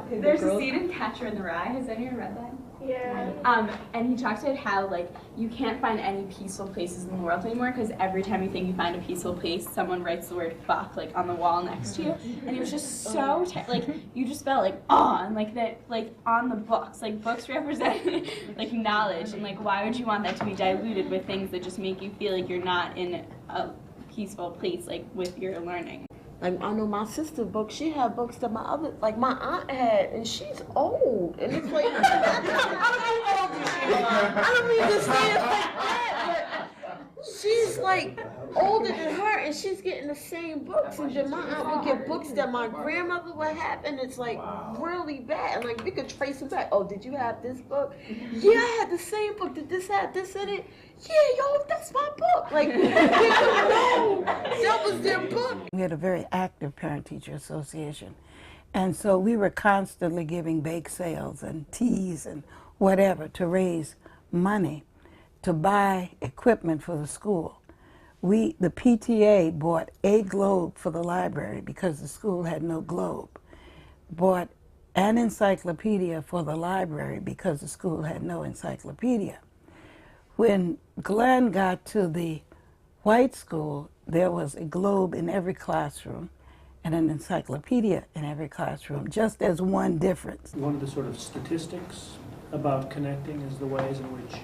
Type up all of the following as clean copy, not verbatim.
There's a scene in Catcher in the Rye. Has anyone read that? Yeah. And he talks about how, like, you can't find any peaceful places in the world anymore because every time you think you find a peaceful place, someone writes the word fuck, like, on the wall next to you. And it was just so, like, you just felt like, and like that, like, on the books. Like, books represent, like, knowledge. And, like, why would you want that to be diluted with things that just make you feel like you're not in a peaceful place, like, with your learning? Like, I know my sister's book, she had books that my aunt had, and she's old. And it's like, I don't mean to say it like that, but she's like older than her, and she's getting the same books. And then my aunt would get books that my grandmother would have, and it's like really bad. And like, we could trace them back. Oh, did you have this book? Yeah, I had the same book. Did this have this in it? Yeah, yo, that's my book. Like, they don't know that was their book. We had a very active parent-teacher association, and so we were constantly giving bake sales and teas and whatever to raise money to buy equipment for the school. The PTA bought a globe for the library because the school had no globe, bought an encyclopedia for the library because the school had no encyclopedia. When Glenn got to the white school, there was a globe in every classroom and an encyclopedia in every classroom, just as one difference. One of the sort of statistics about connecting is the ways in which,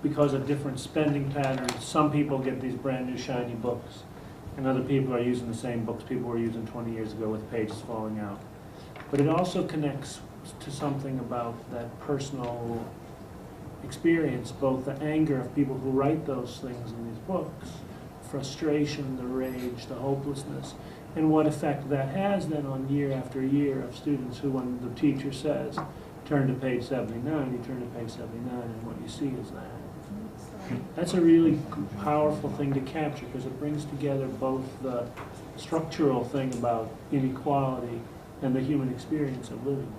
because of different spending patterns, some people get these brand new shiny books, and other people are using the same books people were using 20 years ago with pages falling out. But it also connects to something about that personal experience, both the anger of people who write those things in these books, frustration, the rage, the hopelessness, and what effect that has then on year after year of students who, when the teacher says, turn to page 79, you turn to page 79 and what you see is that. That's a really powerful thing to capture because it brings together both the structural thing about inequality and the human experience of living.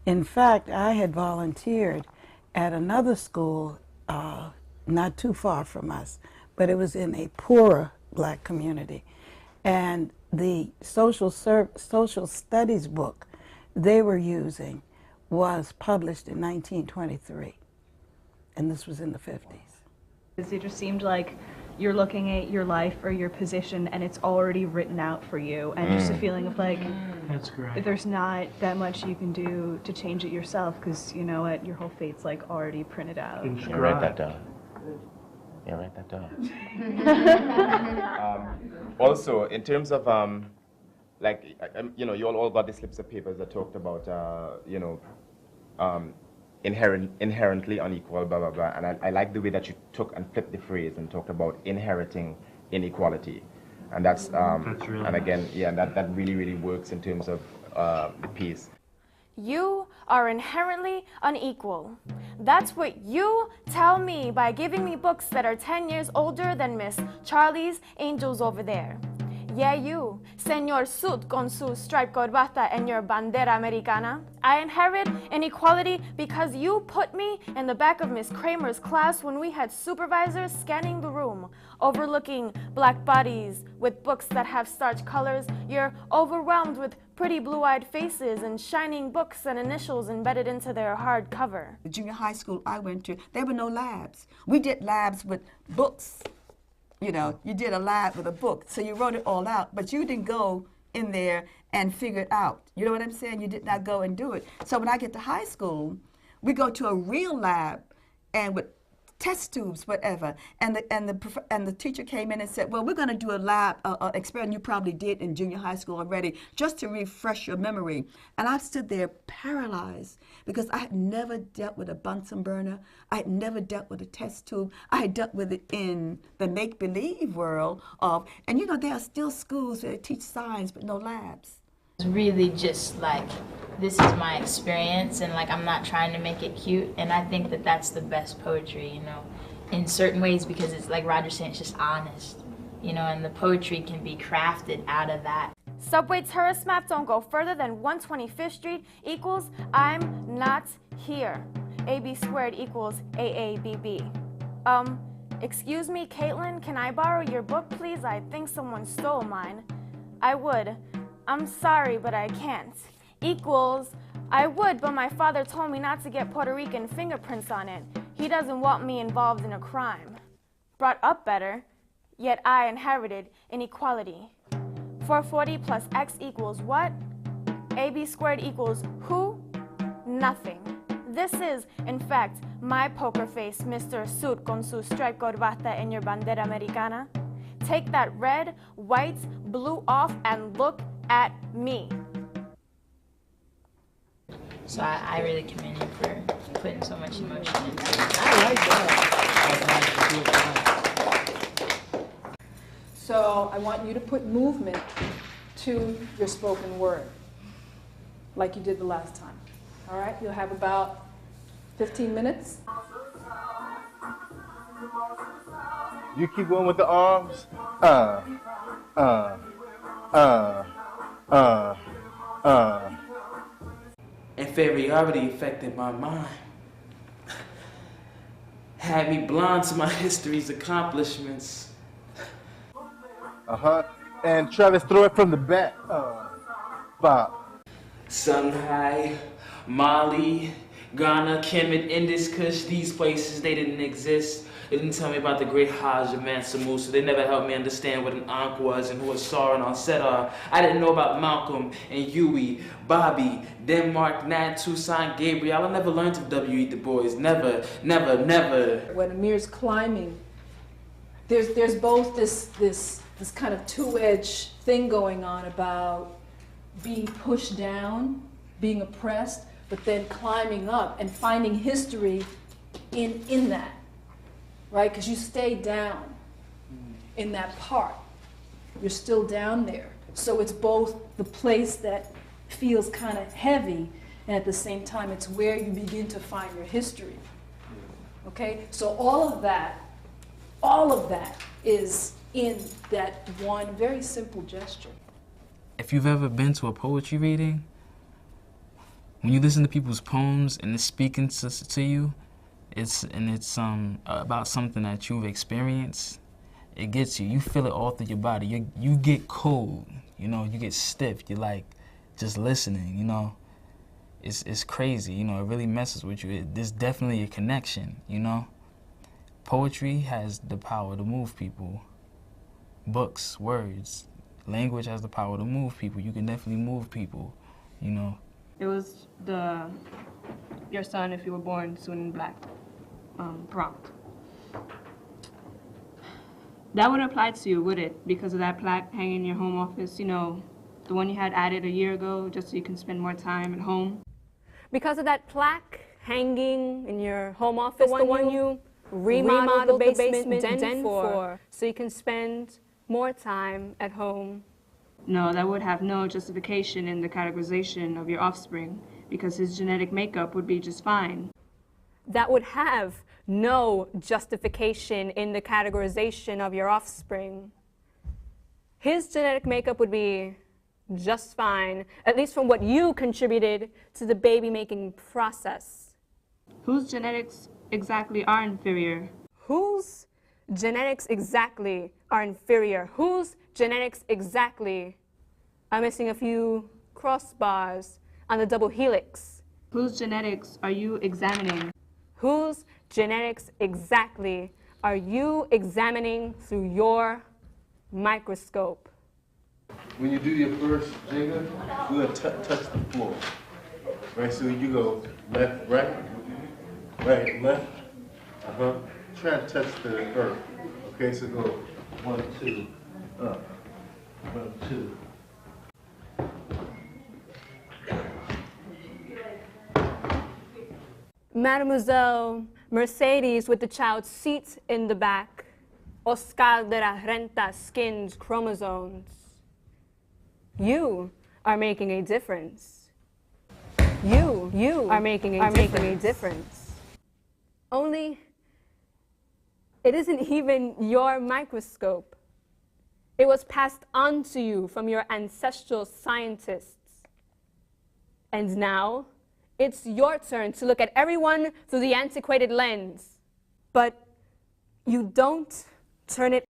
In fact, I had volunteered at another school not too far from us, but it was in a poorer black community. And the social studies book they were using was published in 1923, and this was in the 50s. It just seemed like you're looking at your life or your position and it's already written out for you, and just a feeling of like, that's great. There's not that much you can do to change it yourself, because you know what, your whole fate's like already printed out. Yeah, write that down. Yeah, write that down. Also, in terms of like, you know, you all got the slips of papers that talked about, you know, inherently unequal, blah, blah, blah. And I like the way that you took and flipped the phrase and talked about inheriting inequality. And that's really and again, nice. Yeah, that really, really works in terms of the piece. You are inherently unequal. That's what you tell me by giving me books that are 10 years older than Miss Charlie's Angels over there. Yeah, you, Señor Sud con su striped corbata and your bandera americana. I inherit inequality because you put me in the back of Miss Kramer's class when we had supervisors scanning the room, overlooking black bodies with books that have starch colors. You're overwhelmed with pretty blue-eyed faces and shining books and initials embedded into their hard cover. The junior high school I went to, there were no labs. We did labs with books. You know, you did a lab with a book, so you wrote it all out, but you didn't go in there and figure it out. You know what I'm saying? You did not go and do it. So when I get to high school, we go to a real lab and with test tubes, whatever, and the teacher came in and said, well, we're going to do a lab experiment you probably did in junior high school already, just to refresh your memory. And I stood there paralyzed because I had never dealt with a Bunsen burner. I had never dealt with a test tube. I had dealt with it in the make-believe world of, and you know, there are still schools where they teach science but no labs. It's really just like, this is my experience, and like, I'm not trying to make it cute, and I think that that's the best poetry, you know, in certain ways, because it's like Roger saying, it's just honest, you know, and the poetry can be crafted out of that. Subway tourist map don't go further than 125th Street equals I'm not here. AB squared equals AABB. Excuse me, Caitlin, can I borrow your book, please? I think someone stole mine. I would. I'm sorry, but I can't. Equals, I would, but my father told me not to get Puerto Rican fingerprints on it. He doesn't want me involved in a crime. Brought up better, yet I inherited inequality. 440 plus x equals what? AB squared equals who? Nothing. This is, in fact, my poker face, Mr. Suit con su striped corbata en your bandera americana. Take that red, white, blue off and look at me. So I really commend you for putting so much emotion into it. I like that. So I want you to put movement to your spoken word, like you did the last time. All right, you'll have about 15 minutes. You keep going with the arms. Inferiority affected my mind. Had me blind to my history's accomplishments. And Travis, throw it from the back. Bop. Sun High, Mali, Ghana, Kemet, Indus, Kush, these places, they didn't exist. They didn't tell me about the great Hajj of Mansa Musa. They never helped me understand what an Ankh was and who a Sar and Onset are. I didn't know about Malcolm and Huey, Bobby, Denmark, Nat, Toussaint, Gabriel. I never learned of W.E. Du Bois. Never, never, never. When Amir's climbing, there's both this kind of two-edged thing going on about being pushed down, being oppressed, but then climbing up and finding history in that, right? Because you stay down in that part. You're still down there. So it's both the place that feels kind of heavy, and at the same time, it's where you begin to find your history. Okay? So all of that is in that one very simple gesture. If you've ever been to a poetry reading, when you listen to people's poems and it's speaking to you, it's about something that you've experienced, it gets you. You feel it all through your body. You get cold, you know, you get stiff. You're like just listening, you know. It's crazy, you know, it really messes with you. There's definitely a connection, you know. Poetry has the power to move people. Books, words, language has the power to move people. You can definitely move people, you know. It was your son, if you were born soon in black, prompt. That wouldn't apply to you, would it? Because of that plaque hanging in your home office, you know, the one you had added a year ago just so you can spend more time at home? Because of that plaque hanging in your home office, the one you remodeled the basement den for, so you can spend more time at home. No, that would have no justification in the categorization of your offspring, because his genetic makeup would be just fine. That would have no justification in the categorization of your offspring. His genetic makeup would be just fine, at least from what you contributed to the baby-making process. Whose genetics exactly are inferior? Whose genetics exactly are inferior? Whose genetics exactly are missing a few crossbars on the double helix? Whose genetics are you examining? Whose genetics exactly are you examining through your microscope? When you do your first jigger, we're going to touch the floor. Right, so you go left, right, right, left. Try to touch the earth. Okay, so go 1, 2, up, 1, 2. Mademoiselle Mercedes with the child's seat in the back. Oscar de la Renta skins chromosomes. You are making a difference. You are making a difference. Only it isn't even your microscope. It was passed on to you from your ancestral scientists. And now, it's your turn to look at everyone through the antiquated lens. But You don't turn it